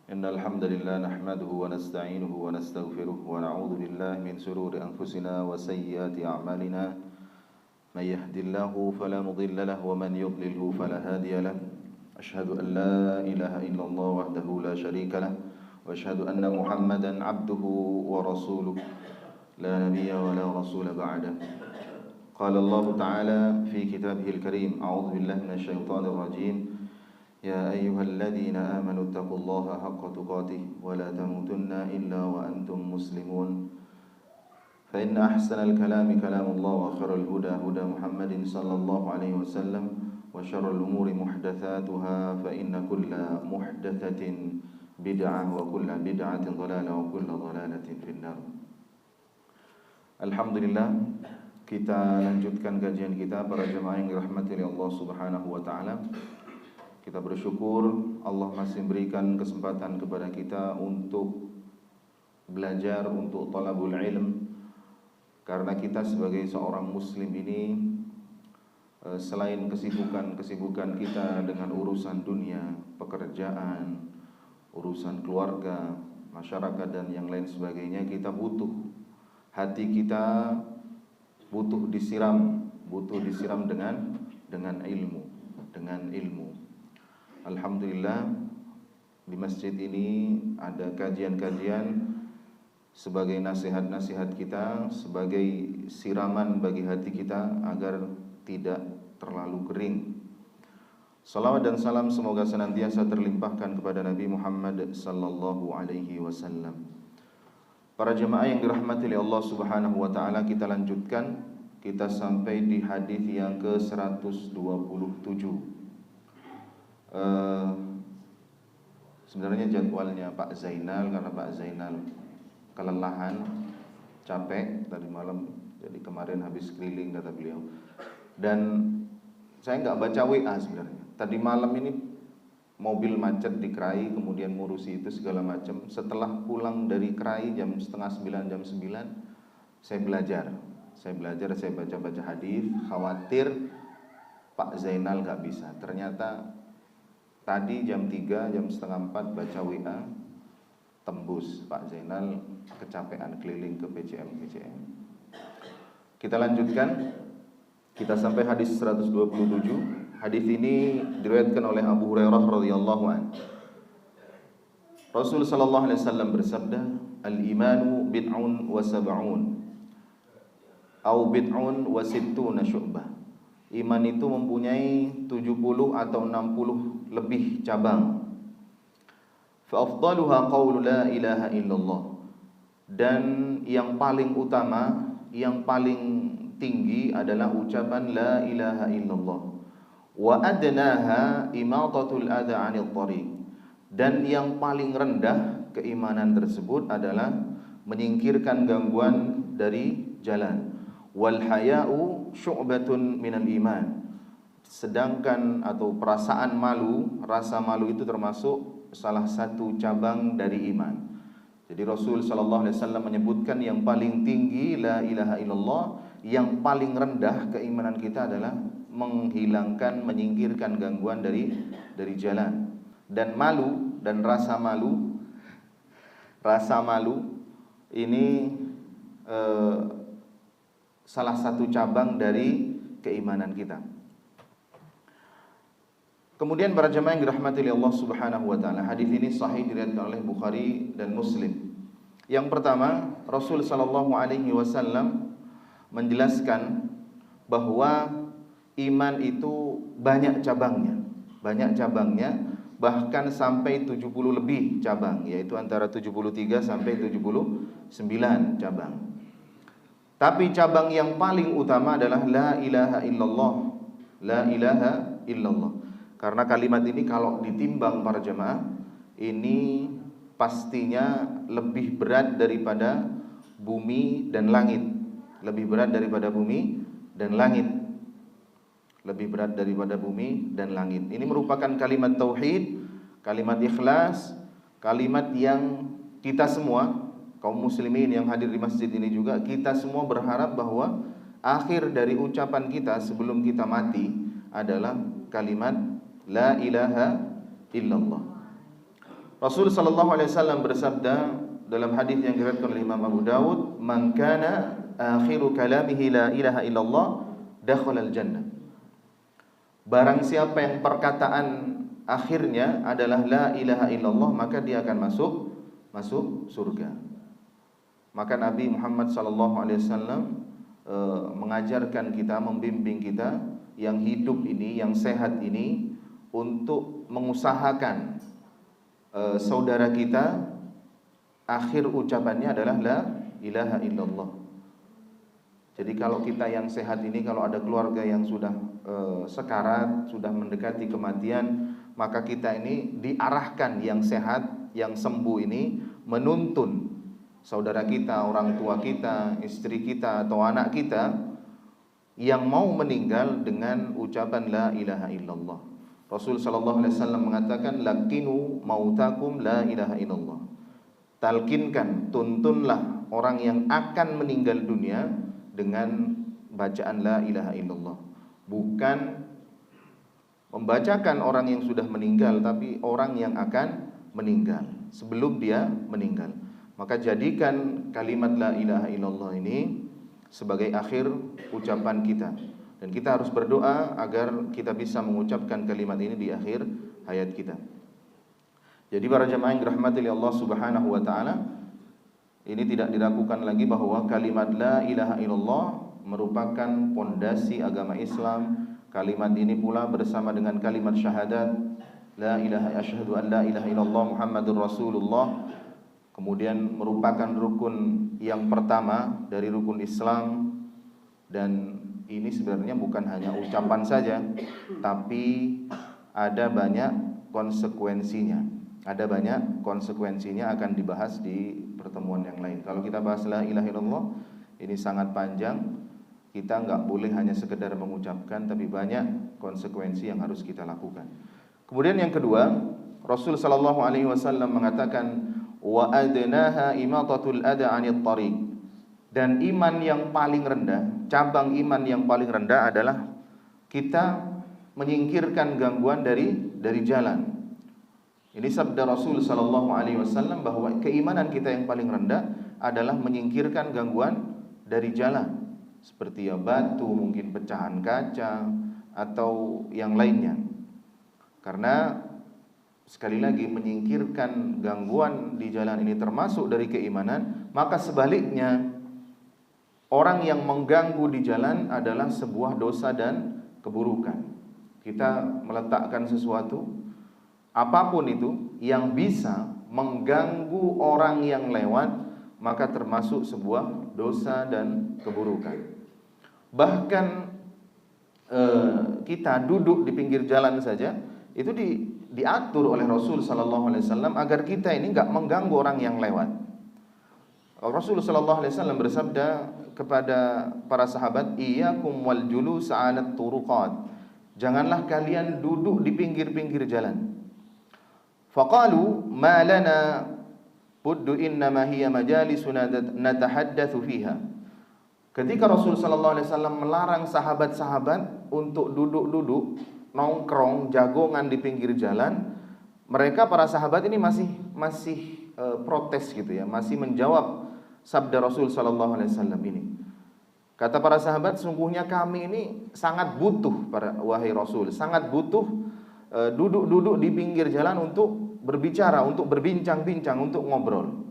إن الحمد لله نحمده ونستعينه ونستغفره ونعوذ بالله من شرور أنفسنا وسيئات أعمالنا من يهد الله فلا مضل له ومن يضلله فلا هادي له أشهد أن لا إله إلا الله وحده لا شريك له وأشهد أن محمدا عبده ورسوله لا نبي ولا رسول بعده قال الله تعالى في كتابه الكريم أعوذ بالله من الشيطان الرجيم يا أيها الذين آمنوا اتقوا الله حق تقاته ولا تموتن إلا وأنتم مسلمون فإن أحسن الكلام كلام الله وخير الهدى هدى محمد صلى الله عليه وسلم وشر الأمور محدثاتها فإن كل محدثة بدعة وكل بدعة ضلالة وكل ضلالة في النار. Alhamdulillah, kita lanjutkan kajian kita para jemaah yang dirahmati oleh Allah Subhanahu wa taala. Kita bersyukur Allah masih berikan kesempatan kepada kita untuk belajar, untuk talabul ilm. Karena kita sebagai seorang muslim ini selain kesibukan kita dengan urusan dunia, pekerjaan, urusan keluarga, masyarakat dan yang lain sebagainya, kita butuh, hati kita butuh disiram dengan ilmu. Alhamdulillah, di masjid ini ada kajian-kajian sebagai nasihat-nasihat kita, sebagai siraman bagi hati kita agar tidak terlalu kering. Salawat dan salam semoga senantiasa terlimpahkan kepada Nabi Muhammad sallallahu alaihi wasallam. Para jemaah yang dirahmati oleh Allah Subhanahu wa taala, kita lanjutkan. Kita sampai di hadis yang ke-127. Sebenarnya jadwalnya Pak Zainal, karena Pak Zainal kelelahan, capek tadi malam, jadi kemarin habis keliling kata beliau. Dan saya nggak baca WA sebenarnya. Tadi malam ini mobil macet di Krai, kemudian ngurusi itu segala macam. Setelah pulang dari Krai jam 8:30, jam 9, saya belajar, saya baca hadis, khawatir Pak Zainal nggak bisa. Ternyata tadi jam 3, jam 3:30 baca WA, tembus. Pak Zainal kecapean keliling ke PCM. Kita lanjutkan. Kita sampai hadis 127. Hadis ini diriwayatkan oleh Abu Hurairah radhiyallahu anhu. Rasul sallallahu alaihi wasallam bersabda, "Al-imanu bid'un wa sab'un au bid'un wa sittuna syu'bah." Iman itu mempunyai 70 atau 60 lebih cabang. Fa afdaluha qaulu la ilaha illallah. Dan yang paling utama, yang paling tinggi adalah ucapan la ilaha illallah. Wa adnaha imatatul adha 'anil thariq. Dan yang paling rendah keimanan tersebut adalah menyingkirkan gangguan dari jalan. Wal haya'u syu'batun minal iman. Sedangkan atau perasaan malu, rasa malu itu termasuk salah satu cabang dari iman. Jadi Rasul sallallahu alaihi wasallam menyebutkan yang paling tinggi la ilaha illallah, yang paling rendah keimanan kita adalah menghilangkan, menyingkirkan gangguan dari jalan. Dan malu dan rasa malu ini salah satu cabang dari keimanan kita. Kemudian para jemaah yang dirahmati oleh Allah Subhanahu wa taala, hadis ini sahih diriwayatkan oleh Bukhari dan Muslim. Yang pertama, Rasul sallallahu alaihi wasallam menjelaskan bahwa iman itu banyak cabangnya, bahkan sampai 70 lebih cabang, yaitu antara 73 sampai 79 cabang. Tapi cabang yang paling utama adalah la ilaha illallah. La ilaha illallah. Karena kalimat ini kalau ditimbang para jemaah, ini pastinya lebih berat daripada bumi dan langit. Lebih berat daripada bumi dan langit. Ini merupakan kalimat tauhid, kalimat ikhlas, kalimat yang kita semua kaum muslimin yang hadir di masjid ini juga, kita semua berharap bahwa akhir dari ucapan kita sebelum kita mati adalah kalimat la ilaha illallah. Rasul sallallahu alaihi wasallam bersabda dalam hadis yang diriwayatkan oleh Imam Abu Dawud, "Man kana akhiru kalamihi la ilaha illallah, dakhala al-jannah." Barang siapa yang perkataan akhirnya adalah la ilaha illallah, maka dia akan masuk surga. Maka Nabi Muhammad sallallahu alaihi wasallam mengajarkan kita, membimbing kita yang hidup ini, yang sehat ini, untuk mengusahakan saudara kita akhir ucapannya adalah la ilaha illallah. Jadi kalau kita yang sehat ini, kalau ada keluarga yang sudah sekarat, sudah mendekati kematian, maka kita ini diarahkan, yang sehat, yang sembuh ini menuntun saudara kita, orang tua kita, istri kita atau anak kita yang mau meninggal dengan ucapan la ilaha illallah. Rasul sallallahu alaihi wasallam mengatakan, "Lakinu mautakum la ilaha illallah." Talkinkan, tuntunlah orang yang akan meninggal dunia dengan bacaan la ilaha illallah. Bukan membacakan orang yang sudah meninggal, tapi orang yang akan meninggal sebelum dia meninggal. Maka jadikan kalimat la ilaha illallah ini sebagai akhir ucapan kita. Dan kita harus berdoa agar kita bisa mengucapkan kalimat ini di akhir hayat kita. Jadi para jamaah yang dirahmati oleh Allah Subhanahu wa taala, ini tidak diragukan lagi bahwa kalimat la ilaha illallah merupakan pondasi agama Islam. Kalimat ini pula bersama dengan kalimat syahadat la ilaha asyhadu an la ilaha illallah Muhammadur Rasulullah, kemudian merupakan rukun yang pertama dari rukun Islam. Dan ini sebenarnya bukan hanya ucapan saja, tapi ada banyak konsekuensinya. Ada banyak konsekuensinya, akan dibahas di pertemuan yang lain. Kalau kita bahas la ilaha illallah, ini sangat panjang. Kita nggak boleh hanya sekedar mengucapkan, tapi banyak konsekuensi yang harus kita lakukan. Kemudian yang kedua, Rasul sallallahu alaihi wasallam mengatakan, "Wa adnaha imatatul adha 'anil thariq." Dan iman yang paling rendah, cabang iman yang paling rendah adalah kita menyingkirkan gangguan dari jalan. Ini sabda Rasul sallallahu alaihi wasallam bahwa keimanan kita yang paling rendah adalah menyingkirkan gangguan dari jalan, seperti ya batu, mungkin pecahan kaca atau yang lainnya. Karena sekali lagi menyingkirkan gangguan di jalan ini termasuk dari keimanan, maka sebaliknya orang yang mengganggu di jalan adalah sebuah dosa dan keburukan. Kita meletakkan sesuatu, apapun itu, yang bisa mengganggu orang yang lewat, maka termasuk sebuah dosa dan keburukan. Bahkan kita duduk di pinggir jalan saja, itu diatur oleh Rasul sallallahu alaihi wasallam agar kita ini enggak mengganggu orang yang lewat. Rasul sallallahu alaihi wasallam bersabda kepada para sahabat, "Iyyakum wal julus 'alat turuqat." Janganlah kalian duduk di pinggir-pinggir jalan. Faqalu ma lana buddu innama hiya majalisuna natahaddatsu fiha. Ketika Rasul sallallahu alaihi wasallam melarang sahabat-sahabat untuk duduk-duduk nongkrong jagongan di pinggir jalan, mereka para sahabat ini masih protes gitu ya, masih menjawab sabda Rasul sallallahu alaihi wasallam ini. Kata para sahabat, sungguhnya kami ini sangat butuh, wahai Rasul, sangat butuh duduk-duduk di pinggir jalan untuk berbicara, untuk berbincang-bincang, untuk ngobrol.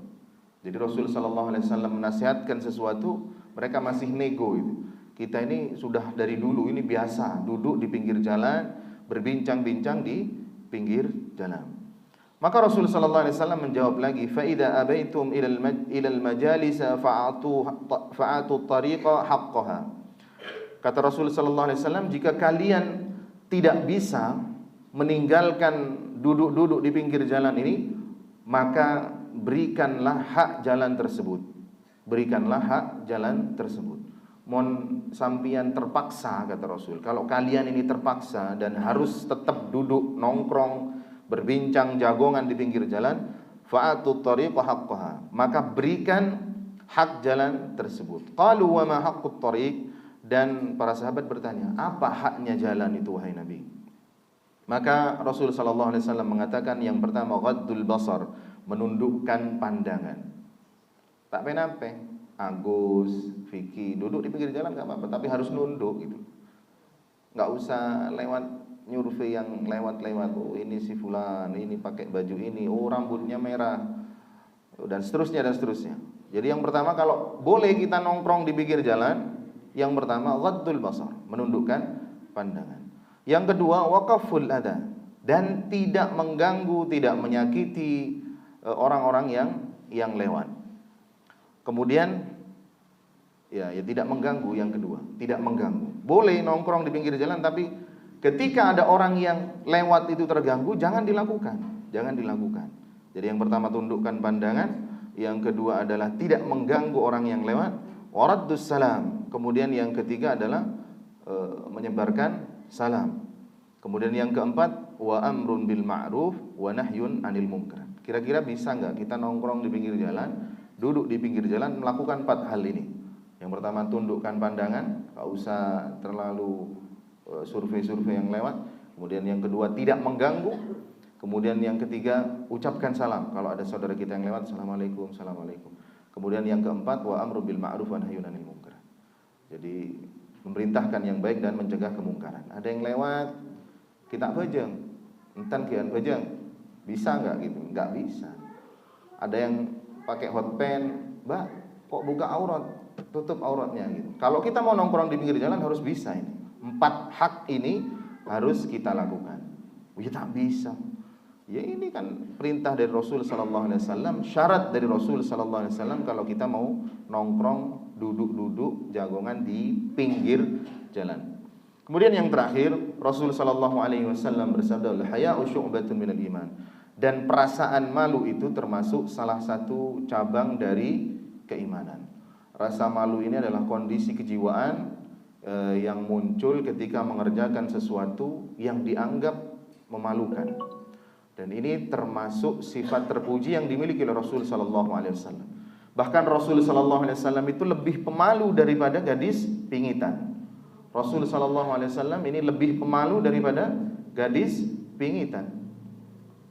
Jadi Rasul sallallahu alaihi wasallam menasihatkan sesuatu, mereka masih nego itu. Kita ini sudah dari dulu ini biasa duduk di pinggir jalan, berbincang-bincang di pinggir jalan. Maka Rasul sallallahu alaihi wasallam menjawab lagi, "Fa idza abaitum ilal majalis fa'atu tariqa haqqaha." Kata Rasul sallallahu alaihi wasallam, jika kalian tidak bisa meninggalkan duduk-duduk di pinggir jalan ini, maka berikanlah hak jalan tersebut. Berikanlah hak jalan tersebut. Mon sampian terpaksa, kata Rasul, kalau kalian ini terpaksa dan harus tetap duduk nongkrong berbincang jagongan di pinggir jalan, fa'atu tariqa haqqaha, maka berikan hak jalan tersebut. Qalu wa ma haqqut tariq, dan para sahabat bertanya, apa haknya jalan itu wahai Nabi? Maka Rasul sallallahu alaihi wasallam mengatakan yang pertama ghaddul basar, menundukkan pandangan. Tak penape, Agus, Vicky duduk di pinggir jalan enggak apa-apa, tapi harus nunduk gitu. Enggak usah lewat nyurvei yang lewat-lewat. Oh, ini si fulan, ini pakai baju ini, oh rambutnya merah, dan seterusnya dan seterusnya. Jadi yang pertama kalau boleh kita nongkrong di pinggir jalan, yang pertama ghaddul basar, menundukkan pandangan. Yang kedua waqaful adha, dan tidak mengganggu, tidak menyakiti orang-orang yang lewat. Kemudian ya tidak mengganggu, yang kedua, tidak mengganggu. Boleh nongkrong di pinggir jalan, tapi ketika ada orang yang lewat itu terganggu, jangan dilakukan. Jangan dilakukan. Jadi yang pertama tundukkan pandangan, yang kedua adalah tidak mengganggu orang yang lewat, waraddus salam. Kemudian yang ketiga adalah menyebarkan salam. Kemudian yang keempat wa amrun bil ma'ruf wa nahyun 'anil munkar. Kira-kira bisa enggak kita nongkrong di pinggir jalan, duduk di pinggir jalan melakukan 4 hal ini? Yang pertama tundukkan pandangan, enggak usah terlalu survei-survei yang lewat. Kemudian yang kedua tidak mengganggu. Kemudian yang ketiga ucapkan salam. Kalau ada saudara kita yang lewat, assalamualaikum, assalamualaikum. Kemudian yang keempat wa amru bil ma'ruf wa nahyun 'anil munkar. Jadi memerintahkan yang baik dan mencegah kemungkaran. Ada yang lewat, kita bejeng, entan kian bejeng, bisa enggak gitu? Enggak bisa. Ada yang pakai hot pen, Mbak, kok buka aurat, tutup auratnya gitu. Kalau kita mau nongkrong di pinggir jalan harus bisa ini. 4 hak ini harus kita lakukan. Ya tak bisa. Ya ini kan perintah dari Rasul sallallahu alaihi wasallam, syarat dari Rasul sallallahu alaihi wasallam kalau kita mau nongkrong, duduk-duduk jagongan di pinggir jalan. Kemudian yang terakhir, Rasul sallallahu alaihi wasallam bersabda, "Al-haya'u syu'batun minal iman." Dan perasaan malu itu termasuk salah satu cabang dari keimanan. Rasa malu ini adalah kondisi kejiwaan yang muncul ketika mengerjakan sesuatu yang dianggap memalukan. Dan ini termasuk sifat terpuji yang dimiliki oleh Rasul sallallahu alaihi wasallam. Bahkan Rasul sallallahu alaihi wasallam itu lebih pemalu daripada gadis pingitan. Rasul sallallahu alaihi wasallam ini lebih pemalu daripada gadis pingitan.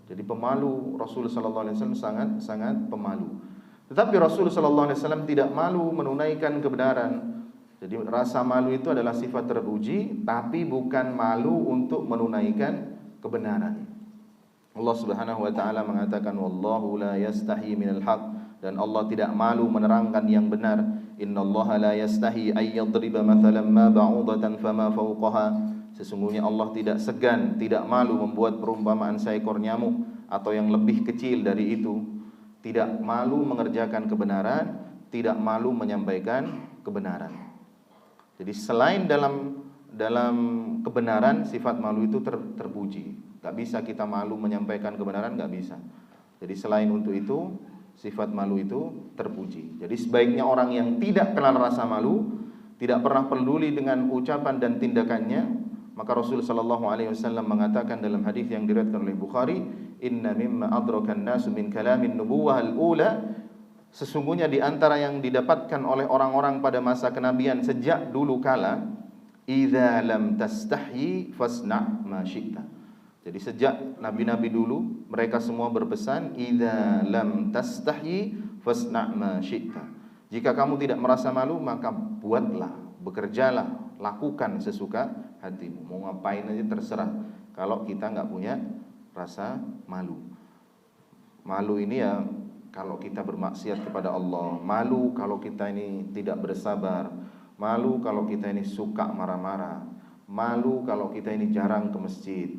Jadi pemalu, Rasul sallallahu alaihi wasallam sangat pemalu. Tetapi Rasul sallallahu alaihi wasallam tidak malu menunaikan kebenaran. Jadi rasa malu itu adalah sifat terpuji, tapi bukan malu untuk menunaikan kebenaran. Allah Subhanahu wa taala mengatakan wallahu la yastahi minal haq, dan Allah tidak malu menerangkan yang benar. Innallaha la yastahi ay yadriba mathalan ma ba'udatan fama fawqaha. Sesungguhnya Allah tidak segan, tidak malu membuat perumpamaan seekor nyamuk atau yang lebih kecil dari itu. Tidak malu mengerjakan kebenaran, tidak malu menyampaikan kebenaran. Jadi selain dalam kebenaran, sifat malu itu terpuji. Gak bisa kita malu menyampaikan kebenaran, gak bisa. Jadi selain untuk itu, sifat malu itu terpuji. Jadi sebaiknya orang yang tidak kenal rasa malu, tidak pernah peduli dengan ucapan dan tindakannya, maka Rasul sallallahu alaihi wasallam mengatakan dalam hadis yang diriwayatkan oleh Bukhari, "Inna mimma adrakan nasu min kalamin nubuwah al-ula." Sesungguhnya di antara yang didapatkan oleh orang-orang pada masa kenabian sejak dulu kala, "Idza lam tastahyi fasna' ma syi'ta." Jadi sejak nabi-nabi dulu mereka semua berpesan, "Idza lam tastahyi fasna' ma syi'ta." Jika kamu tidak merasa malu, maka buatlah, bekerjalah, lakukan sesuka hatimu. Mau ngapain aja terserah. Kalau kita enggak punya rasa malu. Malu ini ya kalau kita bermaksiat kepada Allah, malu kalau kita ini tidak bersabar, malu kalau kita ini suka marah-marah, malu kalau kita ini jarang ke masjid,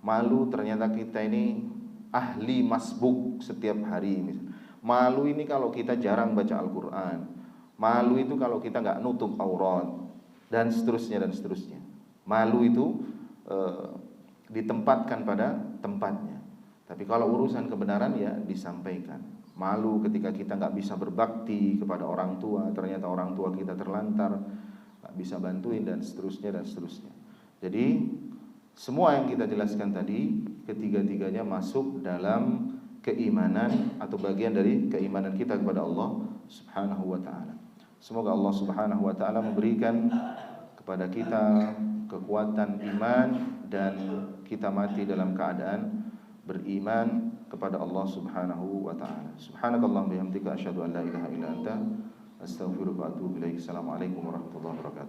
malu ternyata kita ini ahli masbuk setiap hari. Malu ini kalau kita jarang baca Al-Quran, malu itu kalau kita nggak nutup aurat, dan seterusnya dan seterusnya. Malu itu ditempatkan pada tempatnya. Tapi kalau urusan kebenaran ya disampaikan. Malu ketika kita nggak bisa berbakti kepada orang tua, ternyata orang tua kita terlantar, nggak bisa bantuin, dan seterusnya dan seterusnya. Jadi semua yang kita jelaskan tadi, ketiga-tiganya masuk dalam keimanan atau bagian dari keimanan kita kepada Allah Subhanahu wa taala. Semoga Allah Subhanahu wa taala memberikan kepada kita kekuatan iman dan kita mati dalam keadaan beriman kepada Allah Subhanahu wa taala. Subhanakallahumma bihamdika asyhadu an la ilaha illa anta astaghfiruka wa atubu ilaik. Assalamualaikum warahmatullahi wabarakatuh.